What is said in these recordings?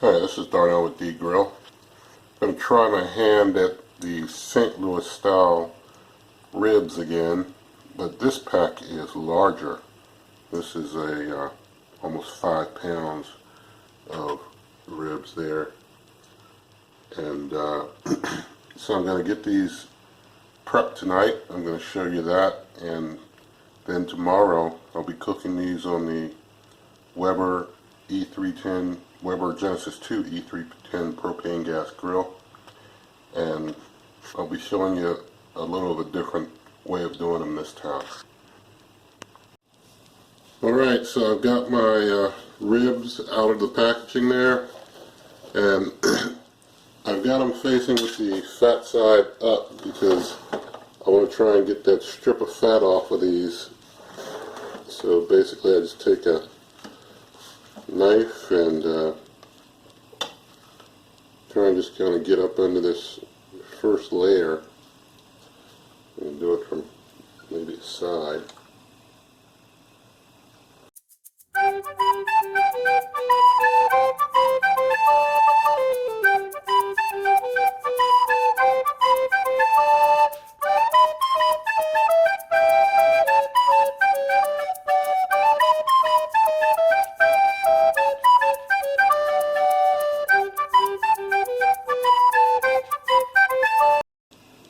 Hi, this is Darnell with E-grill. I'm going to try my hand at the St. Louis style ribs again, but this pack is larger. This is a almost 5 pounds of ribs there, and so I'm going to get these prepped tonight. I'm going to show you that, and then tomorrow I'll be cooking these on the Weber E-310, Weber Genesis 2 E-310 propane gas grill, and I'll be showing you a little of a different way of doing them this time. Alright, so I've got my ribs out of the packaging there, and I've got them facing with the fat side up because I want to try and get that strip of fat off of these. So basically I just take a knife and try and just kind of get up under this first layer and do it from maybe the side.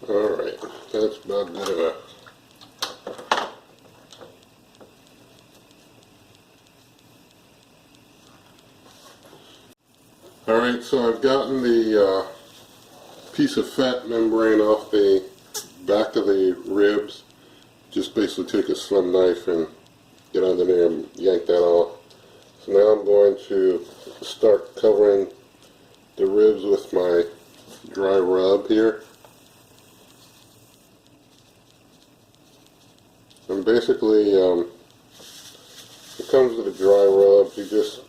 Alright, that's about good enough. Alright, so I've gotten the piece of fat membrane off the back of the ribs. Just basically take a slim knife and get under there and yank that off. So now I'm going to start covering the ribs with my dry rub here. And basically, it comes with a dry rub. You just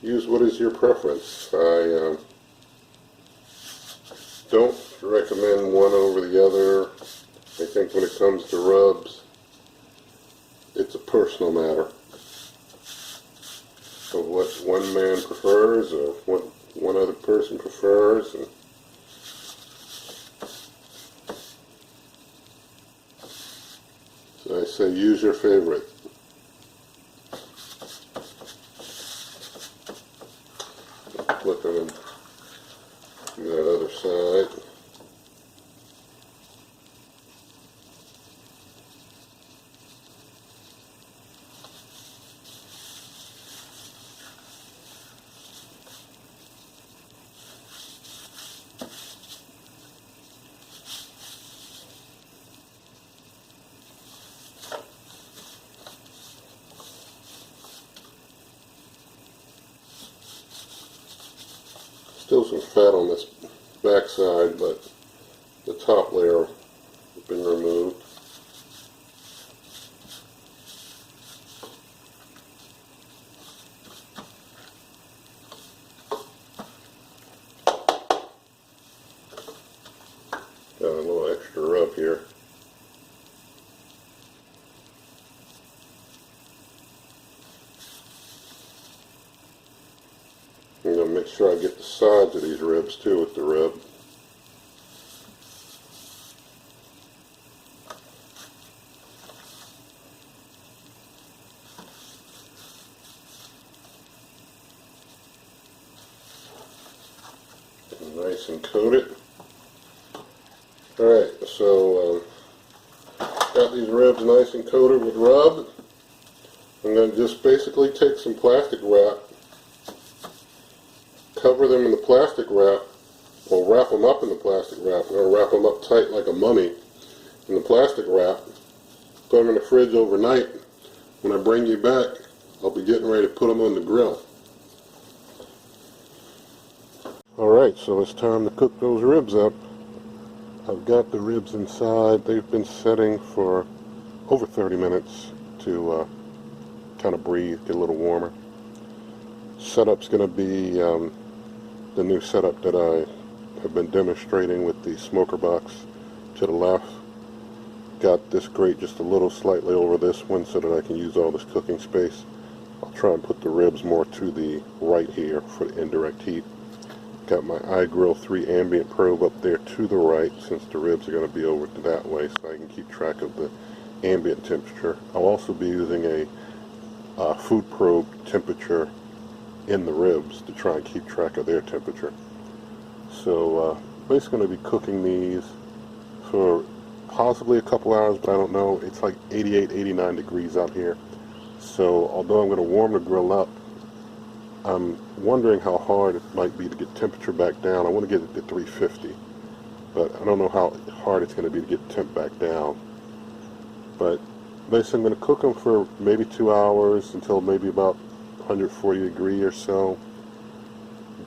use what is your preference. I don't recommend one over the other. I think when it comes to rubs, it's a personal matter of what one man prefers or what one other person prefers. And so I say use your favorite. Flip them to that other side. Still some fat on this back side, but the top layer has been removed. Got a little extra rub here. I'm going to make sure I get the sides of these ribs too with the rub. Nice and coated. Alright, so got these ribs nice and coated with rub. I'm going to just basically take some plastic wrap, cover them in the plastic wrap, or wrap them up in the plastic wrap. I'm going to wrap them up tight like a mummy in the plastic wrap, put them in the fridge overnight. When I bring you back, I'll be getting ready to put them on the grill. Alright, so it's time to cook those ribs up. I've got the ribs inside. They've been setting for over 30 minutes to kind of breathe, get a little warmer. Setup's going to be the new setup that I have been demonstrating with the smoker box to the left. Got this grate just a little slightly over this one so that I can use all this cooking space. I'll try and put the ribs more to the right here for the indirect heat. Got my iGrill 3 ambient probe up there to the right, since the ribs are going to be over to that way, so I can keep track of the ambient temperature. I'll also be using a food probe temperature in the ribs to try and keep track of their temperature. So basically going to be cooking these for possibly a couple hours, but I don't know. It's like 88, 89 degrees out here. So although I'm going to warm the grill up, I'm wondering how hard it might be to get temperature back down. I want to get it to 350, but I don't know how hard it's going to be to get temp back down. But basically I'm going to cook them for maybe 2 hours until maybe about 140 degrees or so.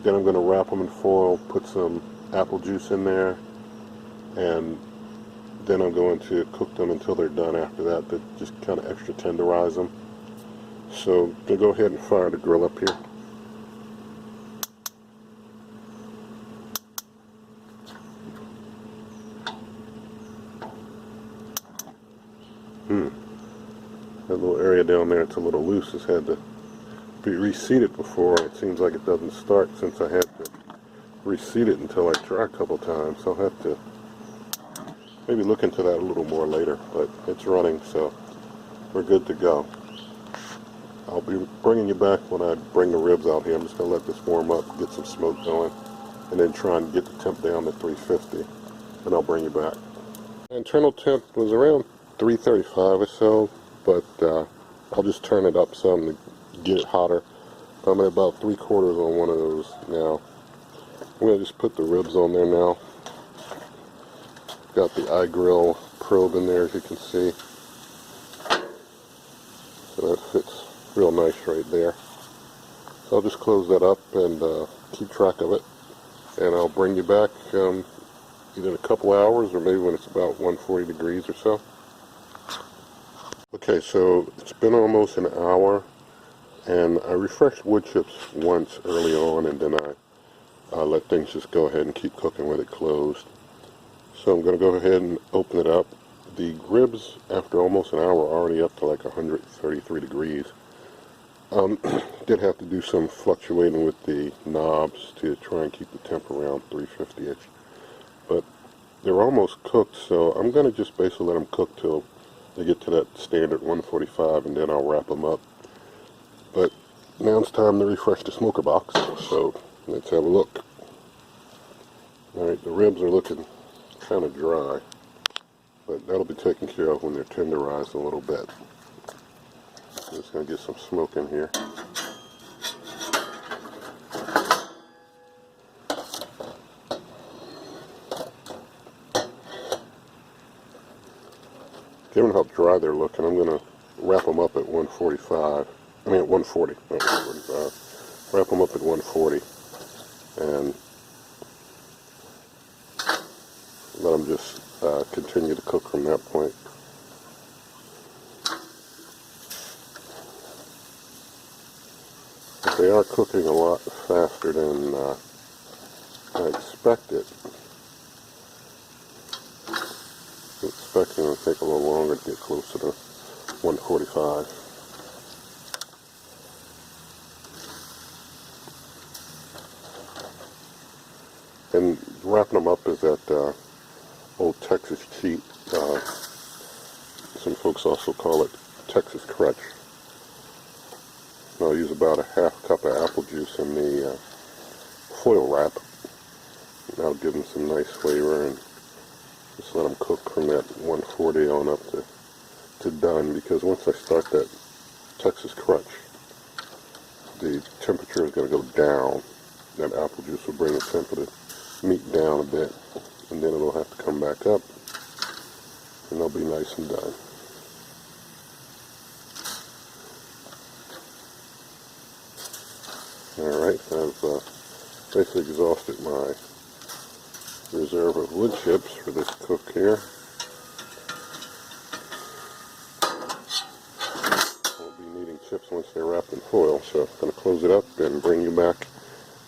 Then I'm going to wrap them in foil, put some apple juice in there, and then I'm going to cook them until they're done after that, to just kind of extra tenderize them. So I'm going to go ahead and fire the grill up here. That little area down there, it's a little loose. It's had to be reseated before. It seems like it doesn't start since I had to reseat it until I try a couple times. So I'll have to maybe look into that a little more later. But it's running, so we're good to go. I'll be bringing you back when I bring the ribs out here. I'm just going to let this warm up, get some smoke going, and then try and get the temp down to 350. And I'll bring you back. The internal temp was around 335 or so, but I'll just turn it up some to get it hotter. I'm at about 3/4 on one of those now. I'm going to just put the ribs on there now. Got the iGrill probe in there, as you can see. So that fits real nice right there. So I'll just close that up and keep track of it. And I'll bring you back either in a couple hours or maybe when it's about 140 degrees or so. Okay, so it's been almost an hour, and I refreshed wood chips once early on, and then I let things just go ahead and keep cooking with it closed. So I'm going to go ahead and open it up. The ribs, after almost an hour, are already up to like 133 degrees. Did have to do some fluctuating with the knobs to try and keep the temp around 350-ish. But they're almost cooked, so I'm going to just basically let them cook till they get to that standard 145, and then I'll wrap them up. But now it's time to refresh the smoker box, so let's have a look. Alright, the ribs are looking kind of dry, but that'll be taken care of when they're tenderized a little bit. Just going to get some smoke in here. Given how dry they're looking, I'm going to wrap them up at 145. I mean at 140, not 145. Wrap them up at 140 and let them just continue to cook from that point. But they are cooking a lot faster than I expected. I'm expecting it to take a little longer to get closer to 145. And wrapping them up is that old Texas cheat. Some folks also call it Texas crutch. I'll use about a half cup of apple juice in the foil wrap. That'll give them some nice flavor, and just let them cook from that 140 on up to done, because once I start that Texas crutch, the temperature is going to go down. That apple juice will bring the temperature of the meat down a bit, and then it'll have to come back up, and they'll be nice and done. Alright, I've basically exhausted my reserve of wood chips for this cook here. Won't be needing chips once they're wrapped in foil, so I'm going to close it up and bring you back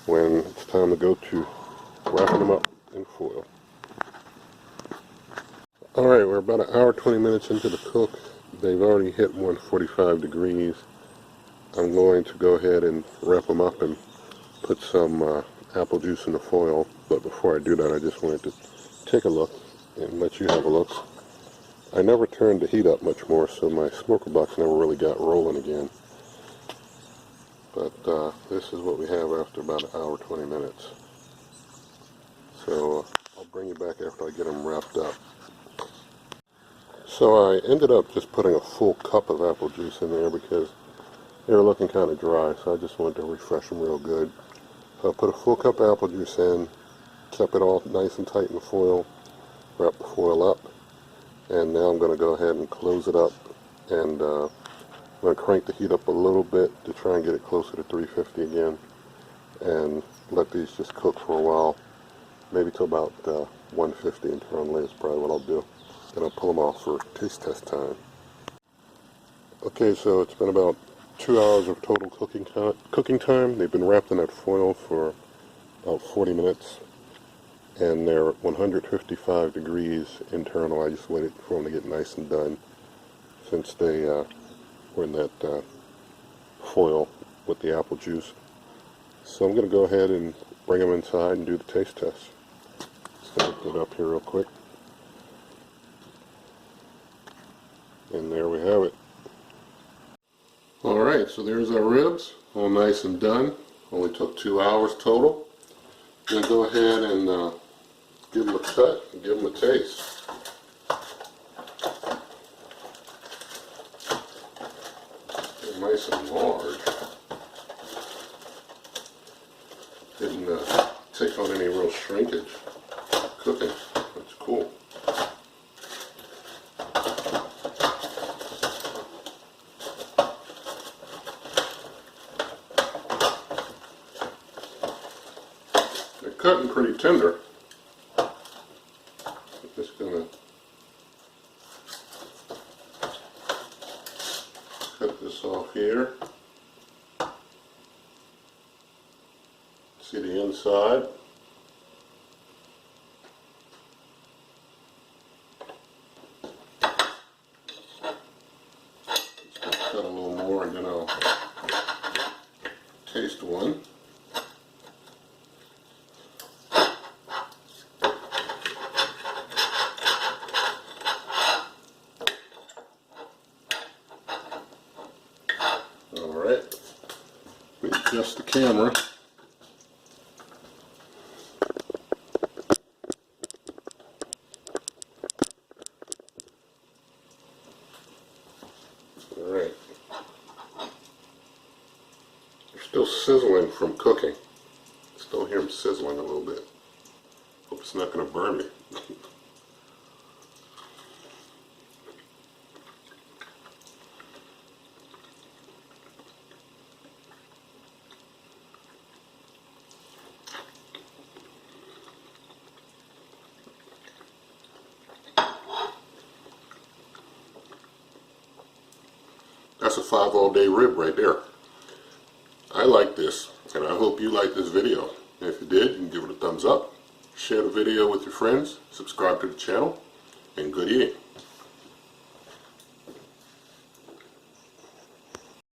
when it's time to go to wrapping them up in foil. Alright, we're about an hour 20 minutes into the cook. They've already hit 145 degrees. I'm going to go ahead and wrap them up and put some apple juice in the foil. But before I do that, I just wanted to take a look and let you have a look. I never turned the heat up much more, so my smoker box never really got rolling again. But this is what we have after about an hour, 20 minutes. So I'll bring you back after I get them wrapped up. So I ended up just putting a full cup of apple juice in there because they were looking kind of dry, so I just wanted to refresh them real good. So I put a full cup of apple juice in, kept it all nice and tight in the foil, wrapped the foil up, and now I'm going to go ahead and close it up, and I'm going to crank the heat up a little bit to try and get it closer to 350 again, and let these just cook for a while, maybe till about 150 internally is probably what I'll do. Then I'll pull them off for taste test time. Okay, so it's been about 2 hours of total cooking time. They've been wrapped in that foil for about 40 minutes, and they're 155 degrees internal. I just waited for them to get nice and done since they were in that foil with the apple juice. So I'm going to go ahead and bring them inside and do the taste test. Just going to put it up here real quick. And there we have it. Alright, so there's our ribs, all nice and done. Only took 2 hours total. I'm going to go ahead and give them a cut and give them a taste. They're nice and large. Didn't take on any real shrinkage cooking. That's cool. They're cutting pretty tender. I'm just going to cut this off here. See the inside. Just going to cut a little more and then I'll taste one. Alright, we adjust the camera. Alright, they're still sizzling from cooking. Still hear them sizzling a little bit. Hope it's not going to burn me. That's a 5 all-day rib right there. I like this, and I hope you like this video. And if you did, you can give it a thumbs up, share the video with your friends, subscribe to the channel, and good eating.